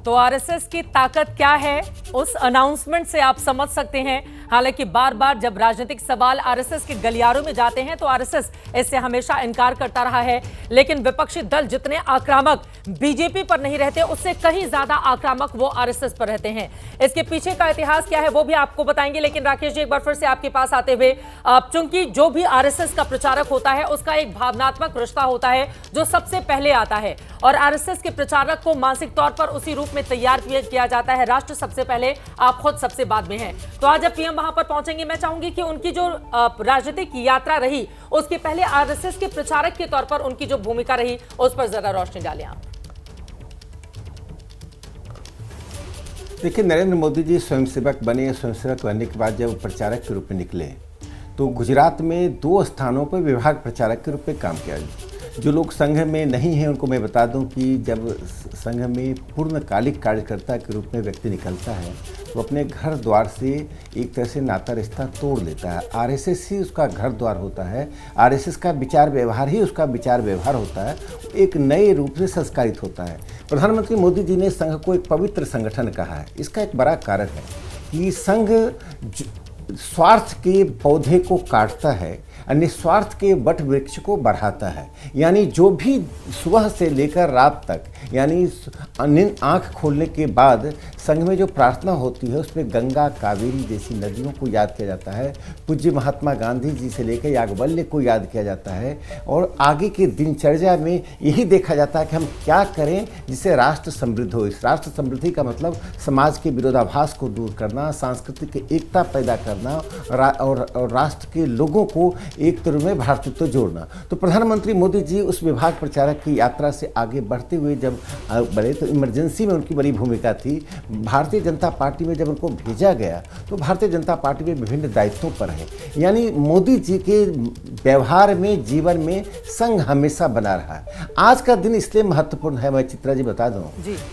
तो आरएसएस की ताकत क्या है, उस अनाउंसमेंट से आप समझ सकते हैं। हालांकि बार बार जब राजनीतिक सवाल आरएसएस के गलियारों में जाते हैं तो आरएसएस इससे हमेशा इनकार करता रहा है, लेकिन विपक्षी दल जितने आक्रामक बीजेपी पर नहीं रहते, उससे कहीं ज्यादा आक्रामक वो आरएसएस पर रहते हैं। इसके पीछे का इतिहास क्या है वो भी आपको बताएंगे, लेकिन राकेश जी एक बार फिर से आपके पास आते हुए, चूंकि जो भी आरएसएस का प्रचारक होता है उसका एक भावनात्मक रिश्ता होता है जो सबसे पहले आता है, और आरएसएस के प्रचारक को मानसिक तौर पर उसी रूप में तैयार किया जाता है। राष्ट्र सबसे पहले, आप खुद सबसे बाद में हैं। तो आज जब पीएम वहां पर पहुंचेंगे, मैं चाहूंगी कि उनकी जो राजनीतिक यात्रा रही उसके पहले आरएसएस के प्रचारक के तौर पर उनकी जो भूमिका रही उस पर जरा रोशनी डालें आप। देखिए, नरेंद्र मोदी जी स्वयंसेवक बने। स्वयंसेवक बनने के बाद जब प्रचारक के रूप में निकले तो गुजरात में 2 स्थानों पर विभाग प्रचारक के रूप में काम किया। जो लोग संघ में नहीं हैं उनको मैं बता दूं कि जब संघ में पूर्णकालिक कार्यकर्ता के रूप में व्यक्ति निकलता है तो अपने घर द्वार से एक तरह से नाता रिश्ता तोड़ लेता है। आरएसएस ही उसका घर द्वार होता है, आरएसएस का विचार व्यवहार ही उसका विचार व्यवहार होता है, एक नए रूप से संस्कारित होता है। प्रधानमंत्री मोदी जी ने संघ को एक पवित्र संगठन कहा है। इसका एक बड़ा कारण है कि संघ स्वार्थ के पौधे को काटता है, निस्वार्थ के वट वृक्ष को बढ़ाता है। यानी जो भी सुबह से लेकर रात तक, यानी आंख खोलने के बाद संघ में जो प्रार्थना होती है उसमें गंगा, कावेरी जैसी नदियों को याद किया जाता है, पूज्य महात्मा गांधी जी से लेकर याज्ञवल्क्य को याद किया जाता है, और आगे की दिनचर्या में यही देखा जाता है कि हम क्या करें जिससे राष्ट्र समृद्ध हो। इस राष्ट्र समृद्धि का मतलब समाज के विरोधाभास को दूर करना, सांस्कृतिक एकता पैदा करना और राष्ट्र के लोगों को एक तरह में भ्रातृत्व जोड़ना। तो प्रधानमंत्री मोदी जी उस विभाग प्रचारक की यात्रा से आगे बढ़ते हुए जब बढ़े तो इमरजेंसी में उनकी बड़ी भूमिका थी। भारतीय जनता पार्टी में जब उनको भेजा गया तो भारतीय जनता पार्टी में विभिन्न दायित्वों पर है। यानी मोदी जी के व्यवहार में, जीवन में संघ हमेशा बना रहा है। आज का दिन इसलिए महत्वपूर्ण है, मैं चित्रा जी बता दूं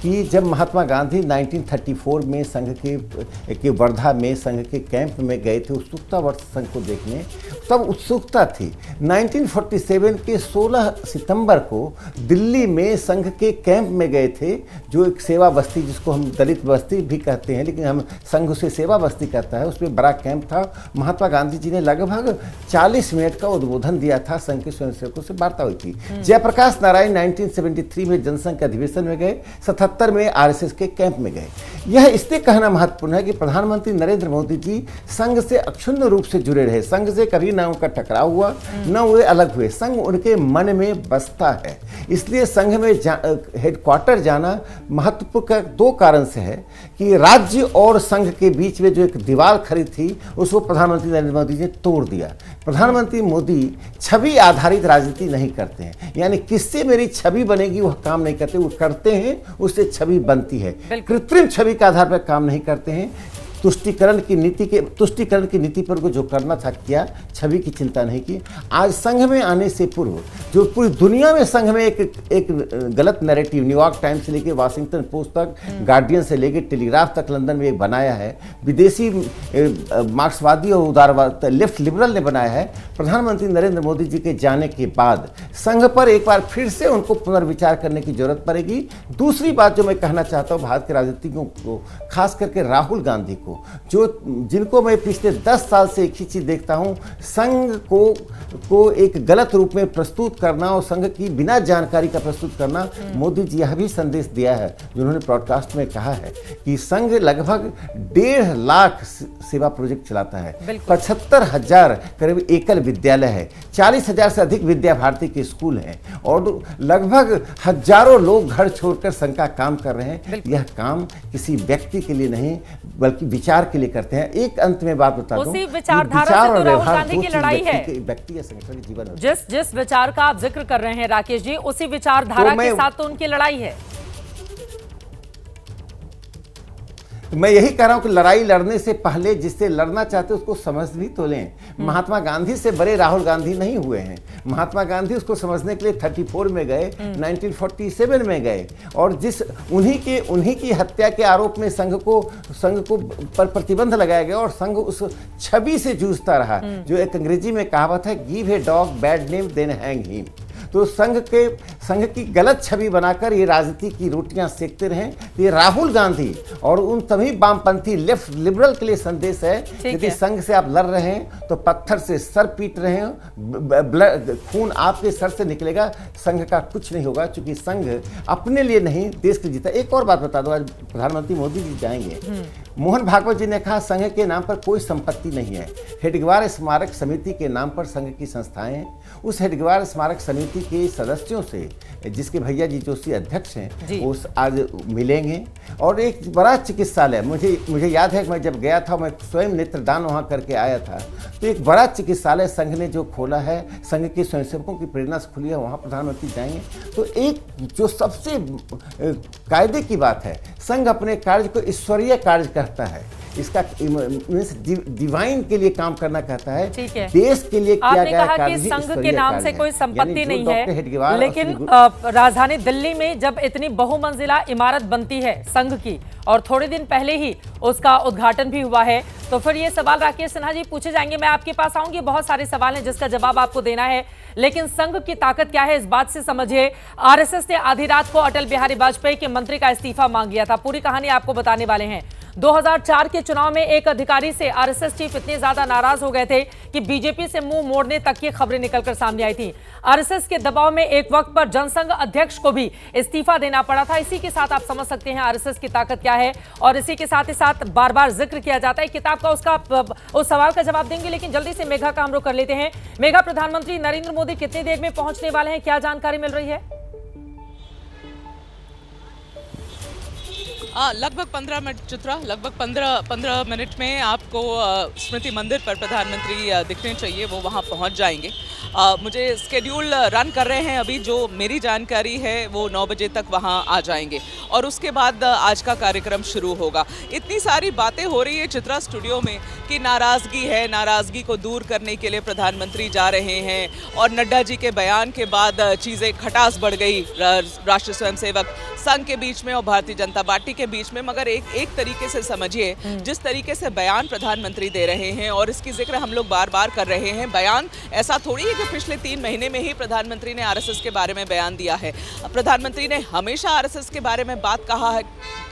कि जब महात्मा गांधी 1934 में संघ के वर्धा में संघ के कैंप में गए थे उत्सुकता वर्ष संघ को देखने, तब उत्सुकता थी। 1947 के 16 सितंबर को दिल्ली में संघ के कैंप में गए थे, जो एक सेवा बस्ती, जिसको हम दलित बस्ती भी कहते हैं लेकिन हम संघ उसे सेवा बस्ती कहता है, उसमें बड़ा कैंप था। महात्मा गांधी जी ने लगभग 40 मिनट का उद्बोधन दिया था, संघ के स्वयंसेवकों से वार्ता हुई थी। जयप्रकाश नारायण 1973 में जनसंघ के अधिवेशन में गए, 77 में आरएसएस के कैंप में गए। यह इसलिए कहना महत्वपूर्ण है कि प्रधानमंत्री नरेंद्र मोदी जी संघ से अक्षुण्ण रूप से जुड़े रहे। संघ से कभी ना उनका टकराव हुआ, न वे अलग हुए। संघ उनके मन में बसता है। इसलिए संघ में हेडक्वार्टर जाना महत्वपूर्ण का 2 कारण से है कि राज्य और संघ के बीच में जो एक दीवार खड़ी थी उसको प्रधानमंत्री नरेंद्र मोदी जी ने तोड़ दिया। प्रधानमंत्री मोदी छवि आधारित राजनीति नहीं करते हैं, यानी किससे मेरी छवि बनेगी वह काम नहीं करते, वो करते हैं उससे छवि बनती है। कृत्रिम छवि के आधार पर काम नहीं करते हैं। तुष्टीकरण की नीति पर जो करना था किया, छवि की चिंता नहीं की। आज संघ में आने से पूर्व जो पूरी दुनिया में संघ में एक गलत नैरेटिव, न्यूयॉर्क टाइम्स से लेकर वाशिंगटन पोस्ट तक, गार्डियन से लेकर टेलीग्राफ तक लंदन में एक बनाया है, विदेशी मार्क्सवादी और उदारवाद लेफ्ट लिबरल ने बनाया है। प्रधानमंत्री नरेंद्र मोदी जी के जाने के बाद संघ पर एक बार फिर से उनको पुनर्विचार करने की जरूरत पड़ेगी। दूसरी बात जो मैं कहना चाहता हूँ भारत के राजनीतिज्ञों को, खास करके राहुल गांधी को, जिनको मैं पिछले 10 साल से एक ही चीज देखता हूं, संघ को एक गलत रूप में प्रस्तुत करना और संघ की बिना जानकारी का प्रस्तुत करना। मोदी जी यह भी संदेश दिया है जो उन्होंने ब्रॉडकास्ट में कहा है कि संघ लगभग 1.5 लाख सेवा प्रोजेक्ट चलाता है, 75,000 करीब एकल विद्यालय है, 40,000 से अधिक विद्या भारती के स्कूल हैं, और लगभग हजारों लोग घर छोड़कर संघ का काम कर रहे हैं। यह काम किसी व्यक्ति के लिए नहीं बल्कि विचार के लिए करते हैं। एक अंत में बात बता दूं, उसी विचारधारा से तो राहुल गांधी की लड़ाई है। व्यक्ति या संगठन के जीवन, जिस विचार का आप जिक्र कर रहे हैं राकेश जी, उसी विचारधारा के साथ तो उनकी लड़ाई है। मैं यही कह रहा हूं कि लड़ाई लड़ने से पहले जिससे लड़ना चाहते उसको समझ भी तो लें। महात्मा गांधी से बड़े राहुल गांधी नहीं हुए हैं। महात्मा गांधी उसको समझने के लिए 34 में गए, 1947 में गए, और उन्हीं की हत्या के आरोप में संघ को पर प्रतिबंध लगाया गया और संघ उस छवि से जूझता रहा। जो एक अंग्रेजी में कहावत है, give a dog bad name then hang him. तो संघ की गलत छवि बनाकर ये राजनीति की रोटियां सेकते रहें। तो ये राहुल गांधी और उन सभी वामपंथी लेफ्ट लिबरल के लिए संदेश है, यदि संघ से आप लड़ रहे हैं तो पत्थर से सर पीट रहे हैं, खून आपके सर से निकलेगा, संघ का कुछ नहीं होगा, क्योंकि संघ अपने लिए नहीं देश के जीता। एक और बात बता दो, आज प्रधानमंत्री मोदी जी जाएंगे, मोहन भागवत जी ने कहा संघ के नाम पर कोई संपत्ति नहीं है। हेडगेवार स्मारक समिति के नाम पर संघ की संस्थाएं हैं। उस हेडगेवार स्मारक समिति के सदस्यों से, जिसके भैया जी जोशी अध्यक्ष हैं, वो आज मिलेंगे। और एक बड़ा चिकित्सालय, मुझे याद है कि मैं जब गया था, मैं स्वयं नेत्रदान वहाँ करके आया था, तो एक बड़ा चिकित्सालय संघ ने जो खोला है, संघ के स्वयंसेवकों की प्रेरणा से खुली है, वहाँ प्रधानमंत्री जाएंगे। तो एक जो सबसे कायदे की बात है, संघ अपने कार्य को ईश्वरीय कार्य कहता है, इसका डिवाइन के लिए काम करना कहता है, देश के लिए किया गया कार्य ही संघ के नाम से कोई संपत्ति नहीं है। लेकिन राजधानी दिल्ली में जब इतनी बहुमंजिला इमारत बनती है संघ की, और थोड़े दिन पहले ही उसका उद्घाटन भी हुआ है, तो फिर ये सवाल राकेश सिन्हा जी पूछे जाएंगे। मैं आपके पास आऊंगी, बहुत सारे सवाल हैं जिसका जवाब आपको देना है, लेकिन संघ की ताकत क्या है इस बात से समझिए। आरएसएस ने आधी रात को अटल बिहारी वाजपेयी के मंत्री का इस्तीफा मांग लिया था। पूरी कहानी आपको बताने वाले हैं। 2004 के चुनाव में एक अधिकारी से आरएसएस चीफ इतने ज्यादा नाराज हो गए थे कि बीजेपी से मुंह मोड़ने तक की खबरें निकलकर सामने आई थी। आरएसएस के दबाव में एक वक्त पर जनसंघ अध्यक्ष को भी इस्तीफा देना पड़ा था। इसी के साथ आप समझ सकते हैं आरएसएस की ताकत क्या है, और इसी के साथ ही साथ बार बार जिक्र किया जाता है किताब का, उसका उस सवाल का जवाब देंगे। लेकिन जल्दी से मेघा का हम लोग कर लेते हैं। मेघा, प्रधानमंत्री नरेंद्र मोदी कितनी देर में पहुंचने वाले हैं, क्या जानकारी मिल रही है? लगभग 15 मिनट चित्रा, लगभग 15 मिनट में आपको स्मृति मंदिर पर प्रधानमंत्री दिखने चाहिए, वो वहाँ पहुँच जाएंगे। मुझे स्केड्यूल रन कर रहे हैं अभी, जो मेरी जानकारी है वो 9 बजे तक वहाँ आ जाएंगे और उसके बाद आज का कार्यक्रम शुरू होगा। इतनी सारी बातें हो रही है चित्रा स्टूडियो में कि नाराज़गी है, नाराज़गी को दूर करने के लिए प्रधानमंत्री जा रहे हैं, और नड्डा जी के बयान के बाद चीज़ें खटास बढ़ गई राष्ट्रीय स्वयंसेवक संघ के बीच में और भारतीय जनता पार्टी के बीच में। मगर एक तरीके से समझिए, जिस तरीके से बयान प्रधानमंत्री दे रहे हैं, और इसकी जिक्र हम लोग बार बार कर रहे हैं, बयान ऐसा थोड़ी है कि पिछले 3 महीने में ही प्रधानमंत्री ने आरएसएस के बारे में बयान दिया है। प्रधानमंत्री ने हमेशा आरएसएस के बारे में बात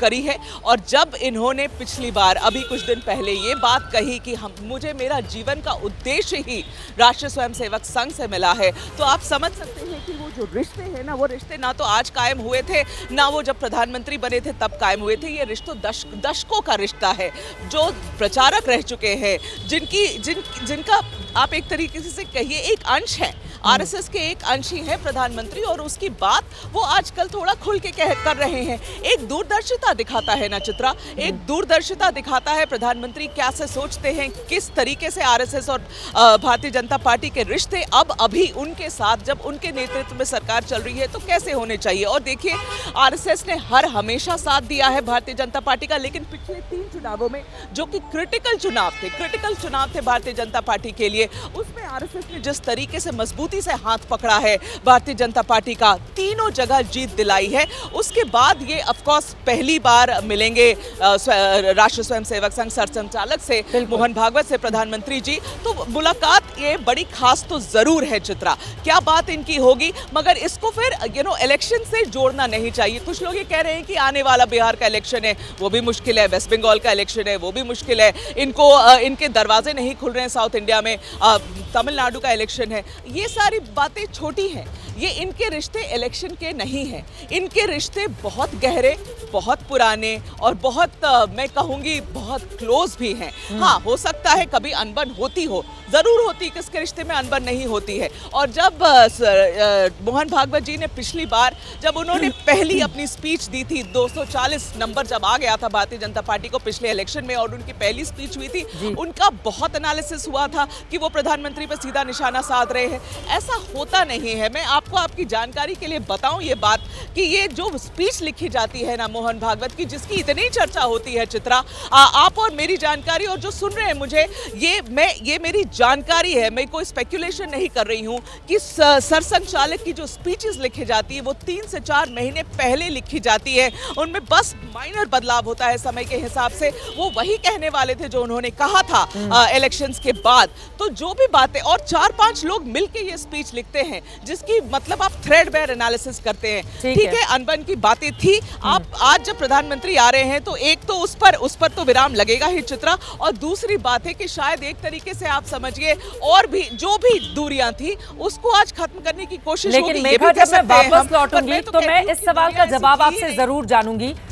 करी है, और जब इन्होंने पिछली बार अभी कुछ दिन पहले ये बात कही कि मुझे मेरा जीवन का उद्देश्य ही राष्ट्रीय स्वयंसेवक संघ से मिला है, तो आप समझ सकते हैं कि वो जो रिश्ते हैं ना, वो रिश्ते ना तो आज कायम हुए थे, ना वो जब प्रधानमंत्री बने थे तब कायम हुए थे। ये रिश्तों दशकों का रिश्ता है। जो प्रचारक रह चुके हैं, जिनका आप एक तरीके से कहिए एक अंश है, आरएसएस के एक अंश ही है प्रधानमंत्री, और उसकी बात वो आजकल थोड़ा खुल के कर रहे हैं। एक दूरदर्शिता दिखाता है ना चित्रा, एक दूरदर्शिता दिखाता है प्रधानमंत्री क्या से सोचते हैं, किस तरीके से आरएसएस और भारतीय जनता पार्टी के रिश्ते अब अभी उनके साथ, जब उनके नेतृत्व में सरकार चल रही है, तो कैसे होने चाहिए। और देखिए, आरएसएस ने हमेशा साथ दिया है भारतीय जनता पार्टी का, लेकिन पिछले 3 चुनावों में जो कि क्रिटिकल चुनाव थे भारतीय जनता पार्टी के लिए, उसमें आरएसएस ने जिस तरीके से मजबूती से हाथ पकड़ा है भारतीय जनता पार्टी का, तीनों जगह जीत दिलाई है। उसके बाद ये ऑफकोर्स पहली बार मिलेंगे राष्ट्रीय स्वयंसेवक संघ सरसंघचालक से, मोहन भागवत से प्रधानमंत्री जी, तो मुलाकात ये बड़ी खास तो जरूर है चित्रा। क्या बात इनकी होगी, मगर इसको फिर इलेक्शन से जोड़ना नहीं चाहिए। कुछ लोग ये कह रहे हैं कि आने वाला बिहार का इलेक्शन है, वो भी मुश्किल है, वेस्ट बंगाल का इलेक्शन है, वो भी मुश्किल है, इनके दरवाजे नहीं खुल रहे हैं साउथ इंडिया में, तमिलनाडु का इलेक्शन है। ये सारी बातें छोटी हैं, ये इनके रिश्ते इलेक्शन के नहीं हैं। इनके रिश्ते बहुत गहरे, बहुत पुराने और बहुत मैं कहूँगी बहुत क्लोज भी हैं। हाँ, हो सकता है कभी अनबन होती हो, ज़रूर होती, किसके रिश्ते में अनबन नहीं होती है। और जब मोहन भागवत जी ने पिछली बार जब उन्होंने पहली अपनी स्पीच दी थी, 240 नंबर जब आ गया था भारतीय जनता पार्टी को पिछले इलेक्शन में, और उनकी पहली स्पीच हुई थी, उनका बहुत एनालिसिस हुआ था कि वो प्रधानमंत्री पर सीधा निशाना साध रहे हैं। ऐसा होता नहीं है। मैं आपको आपकी जानकारी के लिए बताऊं ये बात कि ये जो स्पीच लिखी जाती है ना मोहन भागवत की, जिसकी इतनी चर्चा होती है चित्रा, आप और मेरी जानकारी, और जो सुन रहे हैं मुझे, ये मेरी जानकारी है, मैं कोई स्पेक्युलेशन नहीं कर रही हूं कि सरसंघचालक की जो स्पीचेस लिखी जाती है वो 3 से 4 महीने पहले लिखी जाती है। उनमें बस माइनर बदलाव होता है समय के हिसाब से। वो वही कहने वाले थे जो उन्होंने कहा था इलेक्शंस के बाद। तो जो भी बातें, और 4-5 लोग मिलकर ये स्पीच लिखते हैं, जिसकी मतलब आप थ्रेडबेयर एनालिसिस करते हैं। ठीक है, अनबन की बातें थी। आप आज जब प्रधानमंत्री आ रहे हैं तो एक तो उस पर तो विराम लगेगा ही चित्रा, और दूसरी बात है कि शायद एक तरीके से आप समझिए और भी जो भी दूरियां थी उसको आज खत्म करने की कोशिश होगी। लेकिन मेघा, जब मैं वापस लौटूंगी तो मैं इस सवाल का जवाब आपसे जरूर जानूंगी